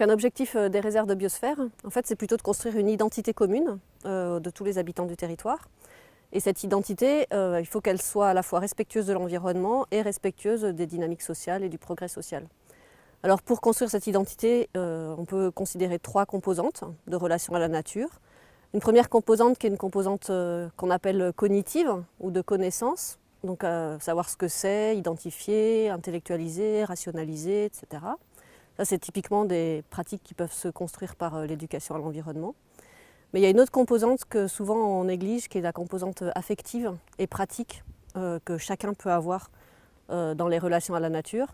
Donc un objectif des réserves de biosphère, en fait, c'est plutôt de construire une identité commune de tous les habitants du territoire. Et cette identité, il faut qu'elle soit à la fois respectueuse de l'environnement et respectueuse des dynamiques sociales et du progrès social. Alors pour construire cette identité, on peut considérer 3 composantes de relation à la nature. Une première composante qui est une composante qu'on appelle cognitive ou de connaissance, donc savoir ce que c'est, identifier, intellectualiser, rationaliser, etc. Ça, c'est typiquement des pratiques qui peuvent se construire par l'éducation à l'environnement. Mais il y a une autre composante que souvent on néglige, qui est la composante affective et pratique que chacun peut avoir dans les relations à la nature.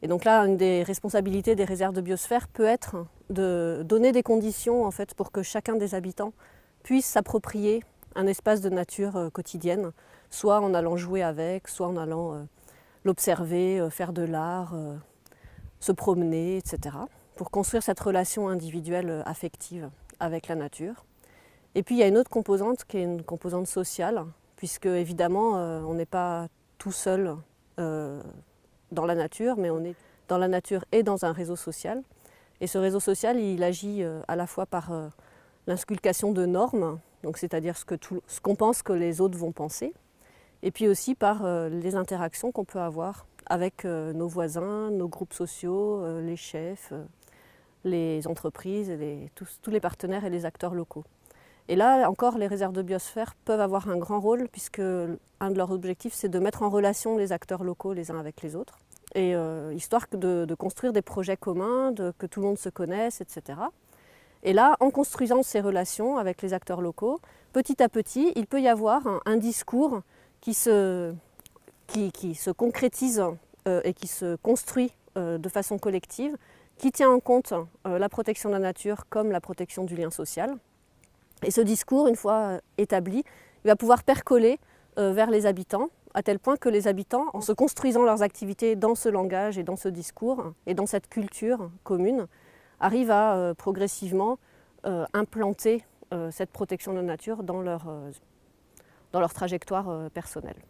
Et donc là, une des responsabilités des réserves de biosphère peut être de donner des conditions en fait, pour que chacun des habitants puisse s'approprier un espace de nature quotidienne, soit en allant jouer avec, soit en allant l'observer, faire de l'art, se promener, etc. pour construire cette relation individuelle affective avec la nature. Et puis il y a une autre composante qui est une composante sociale, puisque évidemment on n'est pas tout seul dans la nature, mais on est dans la nature et dans un réseau social. Et ce réseau social, il agit à la fois par l'insculcation de normes, donc c'est-à-dire ce qu'on pense que les autres vont penser, et puis aussi par les interactions qu'on peut avoir avec nos voisins, nos groupes sociaux, les chefs, les entreprises, tous les partenaires et les acteurs locaux. Et là encore, les réserves de biosphère peuvent avoir un grand rôle, puisque un de leurs objectifs, c'est de mettre en relation les acteurs locaux les uns avec les autres, et histoire de construire des projets communs, que tout le monde se connaisse, etc. Et là, en construisant ces relations avec les acteurs locaux, petit à petit, il peut y avoir un discours qui se concrétise et qui se construit de façon collective, qui tient en compte la protection de la nature comme la protection du lien social. Et ce discours, une fois établi, il va pouvoir percoler vers les habitants, à tel point que les habitants, en se construisant leurs activités dans ce langage et dans ce discours et dans cette culture commune, arrivent à progressivement implanter cette protection de la nature dans leur trajectoire personnelle.